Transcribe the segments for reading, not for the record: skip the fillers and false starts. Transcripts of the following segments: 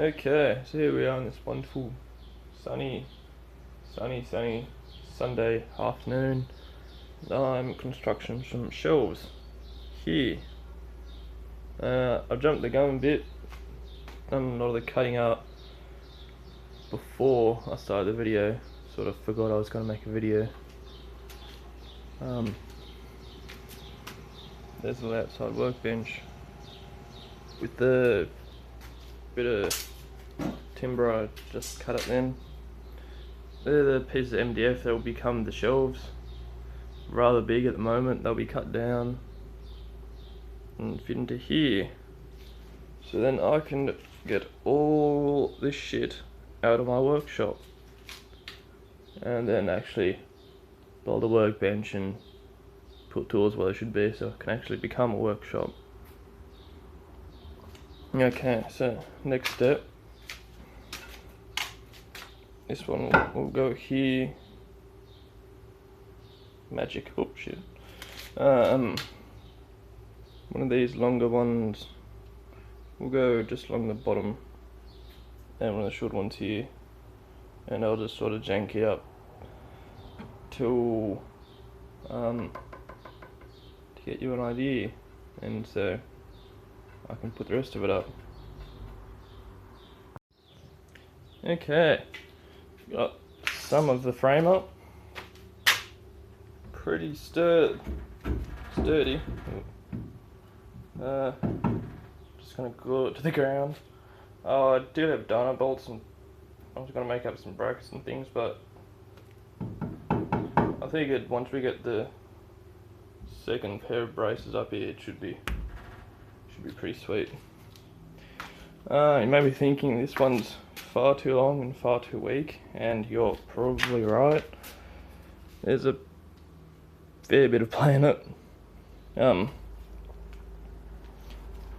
Okay, so here we are on this wonderful sunny Sunday afternoon. I'm construction some shelves here. I've jumped the gun a bit, done a lot of the cutting up before I started the video. Sort of forgot I was going to make a video. There's the outside workbench with the bit of timber I just cut it then. They're the pieces of MDF that will become the shelves. Rather big at the moment, they'll be cut down and fit into here. So then I can get all this shit out of my workshop and then actually build a workbench and put tools where they should be so it can actually become a workshop. Okay, so next step. This one will go here. Magic. Oh shit. One of these longer ones will go just along the bottom, and one of the short ones here, and I'll just sort of jank it up till to get you an idea, and so I can put the rest of it up. Okay, got some of the frame up. Pretty sturdy. Just gonna glue it to the ground. Oh, I do have donut bolts and I was gonna make up some brackets and things, but I figured once we get the second pair of braces up here, it should be pretty sweet. You may be thinking this one's far too long and far too weak, and you're probably right. There's a fair bit of play in it. Yeah,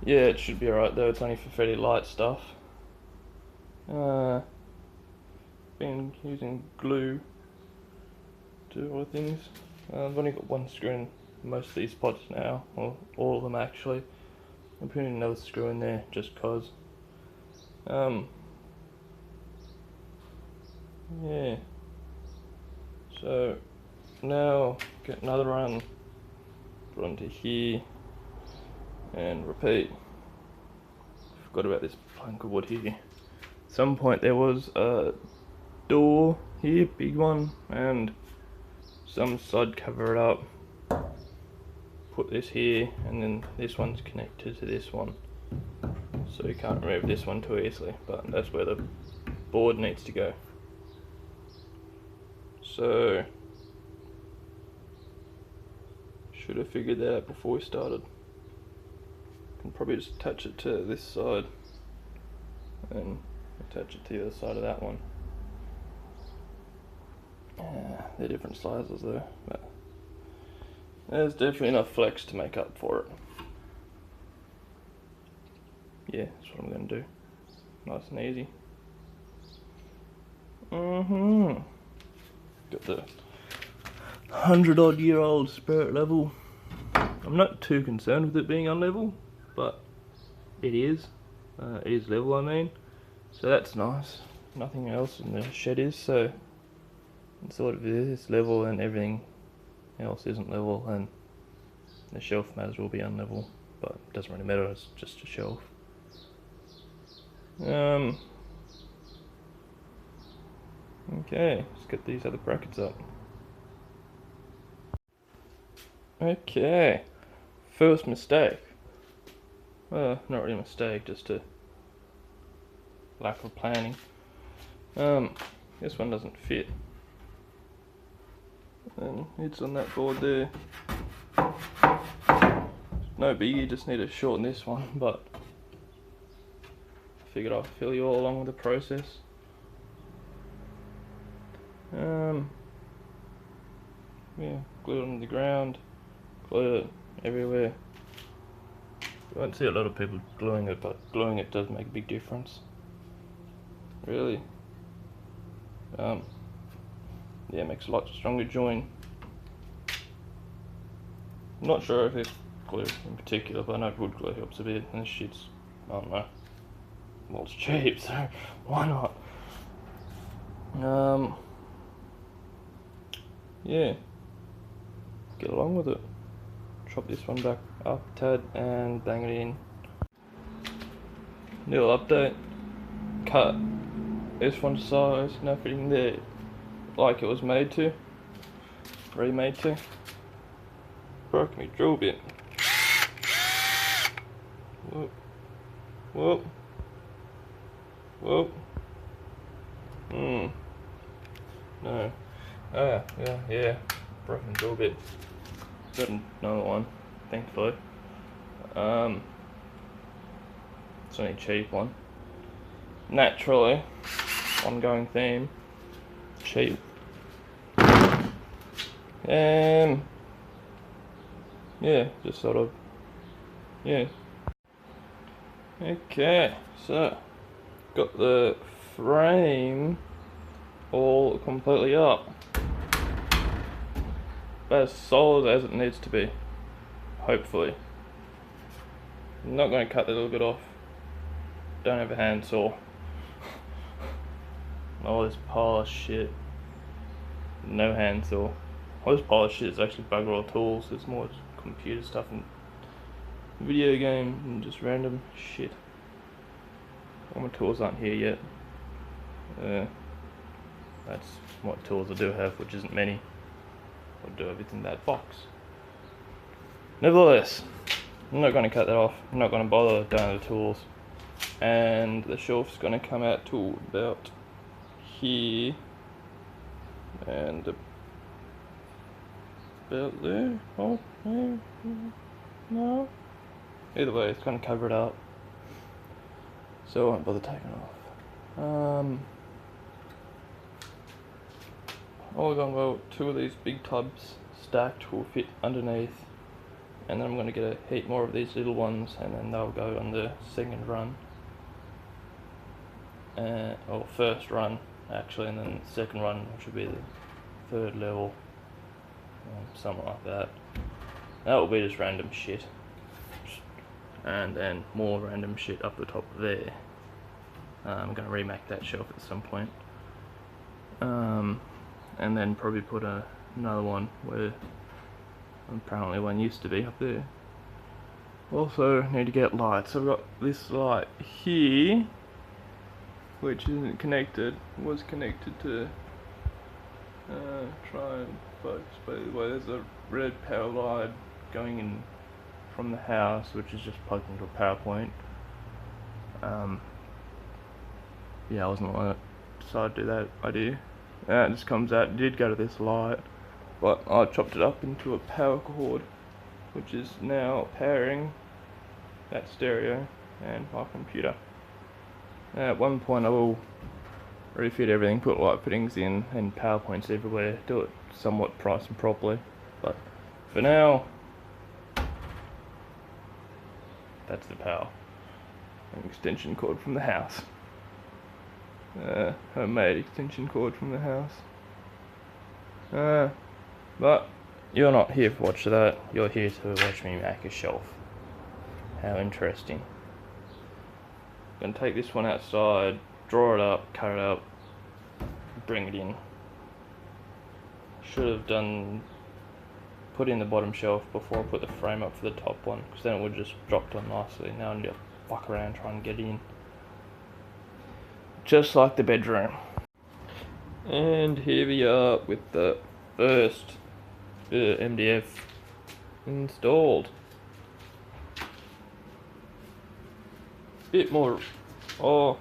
it should be alright though, it's only for fairly light stuff. Been using glue to do all the things. I've only got one screw in most of these spots now, or all of them actually. I'm putting another screw in there just cause. Yeah. So now get another run, put onto here, and repeat. Forgot about this plank of wood here. At some point there was a door here, big one, and some side cover it up. Put this here, and then this one's connected to this one, so you can't remove this one too easily, but that's where the board needs to go. So should have figured that out before we started. Can probably just attach it to this side and attach it to the other side of that one. They're different sizes though, but there's definitely enough flex to make up for it. Yeah, that's what I'm going to do. Nice and easy. Got the 100-odd-year-old spirit level. I'm not too concerned with it being unlevel, but it is. It is level, I mean. So that's nice. Nothing else in the shed is, so it sort of is level and everything else isn't level, and the shelf might as well be unlevel, but it doesn't really matter, it's just a shelf. Okay, let's get these other brackets up. Okay, first mistake. Well, not really a mistake, just a lack of planning. This one doesn't fit. And it's on that board there. No biggie, just need to shorten this one, but I figured I'll fill you all along with the process. Yeah, glue it on the ground, glue it everywhere. You won't see a lot of people gluing it, but gluing it does make a big difference. Really. Yeah, it makes a lot stronger join. I'm not sure if this glue in particular, but I know wood glue helps a bit, and this shit's, I don't know, Well, it's cheap, so why not? Yeah, get along with it. Chop this one back up a tad and bang it in. Little update. Cut this one to size, now fitting there like it was made to. Remade to. Broke me drill bit. Whoop. Whoop. Whoop. No. Yeah. Broken drill bit. Got another one, thankfully. It's only a cheap one. Naturally, ongoing theme. Cheap. Yeah, just sort of. Yeah. Okay, so got the frame all completely up. As solid as it needs to be, hopefully. I'm not going to cut that little bit off. Don't have a handsaw. All this pile of shit. No handsaw. All this pile of shit is actually bugger all tools. It's more computer stuff and video game and just random shit. All my tools aren't here yet. That's what tools I do have, which isn't many. I do everything in that box. Nevertheless, I'm not going to cut that off. I'm not going to bother down the tools. And the shelf's going to come out to about here. And about there. Oh, no. Either way, it's going to cover it up. So I won't bother taking it off. We're going to go two of these big tubs stacked will fit underneath, and then I'm going to get a heap more of these little ones, and then they'll go on the second run, or first run actually, and then the second run which will be the third level, something like that. That will be just random shit, and then more random shit up the top there. I'm going to remake that shelf at some point. And then probably put another one where apparently one used to be up there. Also need to get lights. I've got this light here, which isn't connected. Was connected to try and focus, but anyway, there's a red power line going in from the house, which is just plugged into a power point. Yeah, I wasn't going to decide to do that idea. It just comes out. It did go to this light, but I chopped it up into a power cord, which is now powering that stereo and my computer. At one point I will refit everything, put light fittings in and power points everywhere, do it somewhat price and properly, but for now that's the power. An extension cord from the house. Homemade extension cord from the house. But you're not here to watch that, you're here to watch me make a shelf. How interesting. I'm gonna take this one outside, draw it up, cut it up, bring it in. Should have put in the bottom shelf before I put the frame up for the top one, because then it would just dropped on nicely. Now I need to fuck around trying to get in. Just like the bedroom. And here we are with the first MDF installed. Bit more, well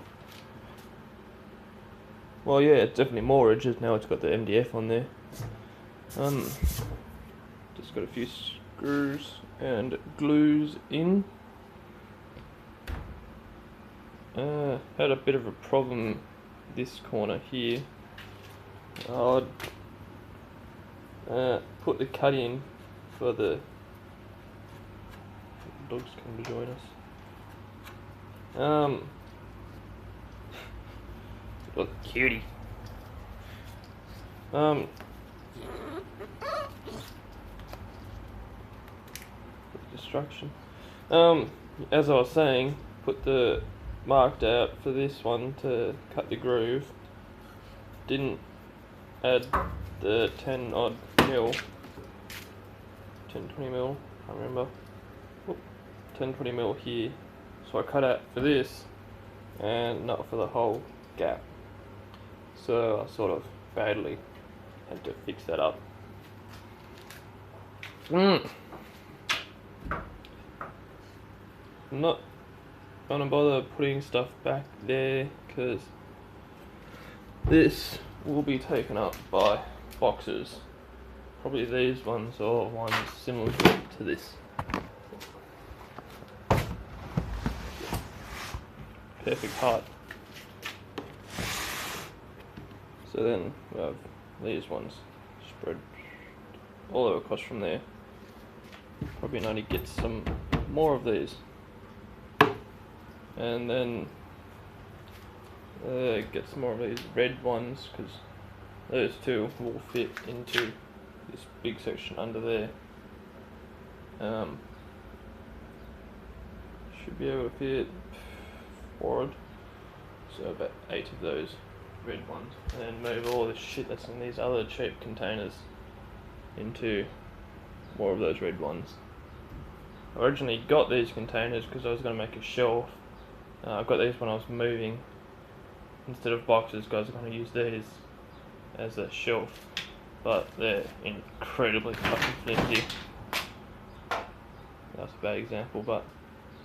yeah, it's definitely more, it's just now it's got the MDF on there. Just got a few screws and glues in. Had a bit of a problem this corner here. I'd put the cut in for the dogs come to join us. Look, cutie. Distraction. As I was saying, put the marked out for this one to cut the groove. Didn't add the 10 odd mil, 10-20 mil, I can't remember. 10-20 mil here, so I cut out for this and not for the whole gap. So I sort of badly had to fix that up. I'm not gonna bother putting stuff back there because this will be taken up by boxes. Probably these ones or ones similar to this. Perfect height. So then we have these ones spread all over across from there. Probably need to get some more of these. And then get some more of these red ones because those two will fit into this big section under there. Should be able to fit forward, so about 8 of those red ones, and then move all the shit that's in these other cheap containers into more of those red ones. I originally got these containers because I was going to make a shelf. I got these when I was moving. Instead of boxes, guys are going to use these as a shelf, but they're incredibly fucking flimsy. That's a bad example, but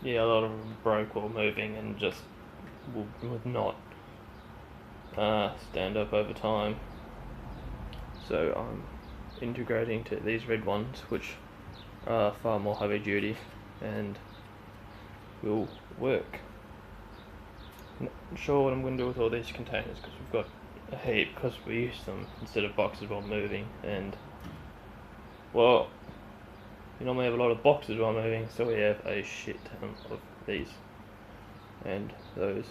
yeah, a lot of them broke while moving and just would not stand up over time. So I'm integrating to these red ones, which are far more heavy duty and will work. Not sure what I'm going to do with all these containers because we've got a heap because we use them instead of boxes while moving, and well, you normally have a lot of boxes while moving, so we have a shit ton of these and those.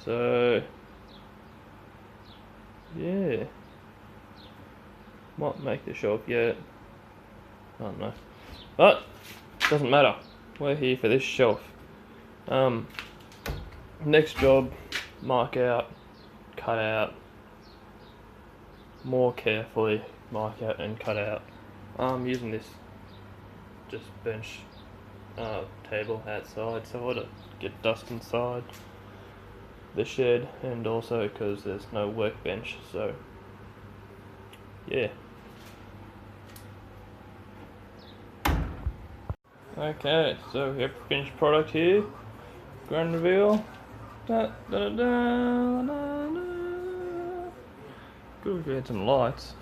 So yeah, might make the shelf yet, I don't know, but doesn't matter, we're here for this shelf. Next job, mark out, cut out, more carefully mark out and cut out. I'm using this just bench table outside, so I want to get dust inside the shed, and also because there's no workbench, so yeah. Okay, so we have finished product here. Grand reveal. Da, da, da, da, da, da. Good if we had some lights.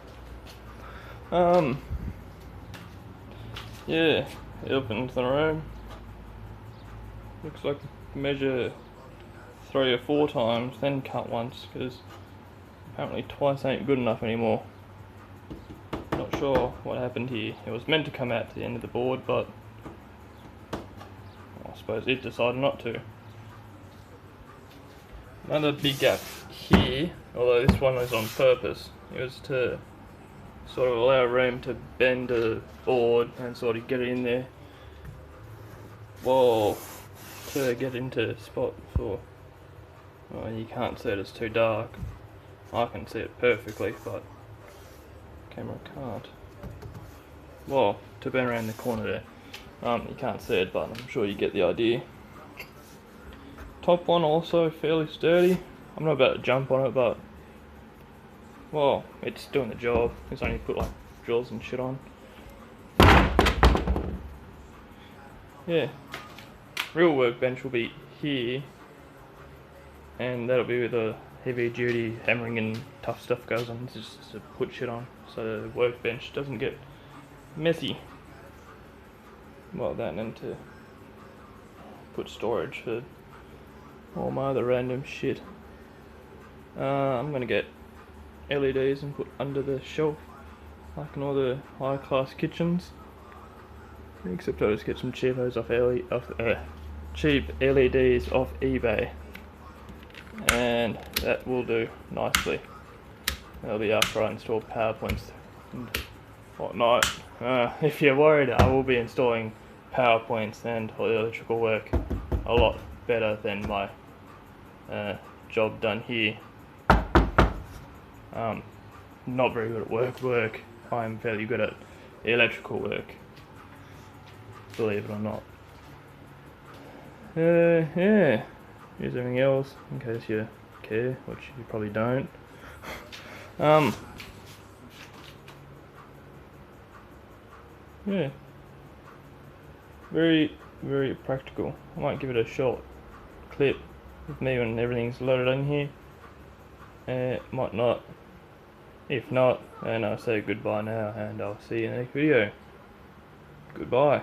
Yeah, it opens the room. Looks like measure 3 or 4 times, then cut once, because apparently twice ain't good enough anymore. Not sure what happened here. It was meant to come out to the end of the board, but I suppose it decided not to. Another big gap here, although this one was on purpose. It was to sort of allow room to bend the board and sort of get it in there. Well, to get into spot for, well, you can't see it, it's too dark. I can see it perfectly, but camera can't. Well, to bend around the corner there. You can't see it, but I'm sure you get the idea. Top one also fairly sturdy. I'm not about to jump on it, but well, it's doing the job. It's only put like drills and shit on. Yeah, real workbench will be here, and that'll be where the heavy duty hammering and tough stuff goes on, just to put shit on, so the workbench doesn't get messy. Well, that, and then to put storage for all my other random shit. I'm gonna get LEDs and put under the shelf, like in all the high class kitchens. Except I'll just get some cheapos cheap LEDs off eBay, and that will do nicely. That'll be after I install PowerPoints and whatnot. If you're worried, I will be installing PowerPoints and all the electrical work a lot better than my job done here. Not very good at work. I'm fairly good at electrical work, believe it or not. Yeah. Here's everything else, in case you care, which you probably don't. Yeah. Very, very practical. I might give it a short clip with me when everything's loaded in here. Might not. If not, then I'll say goodbye now, and I'll see you in the next video. Goodbye.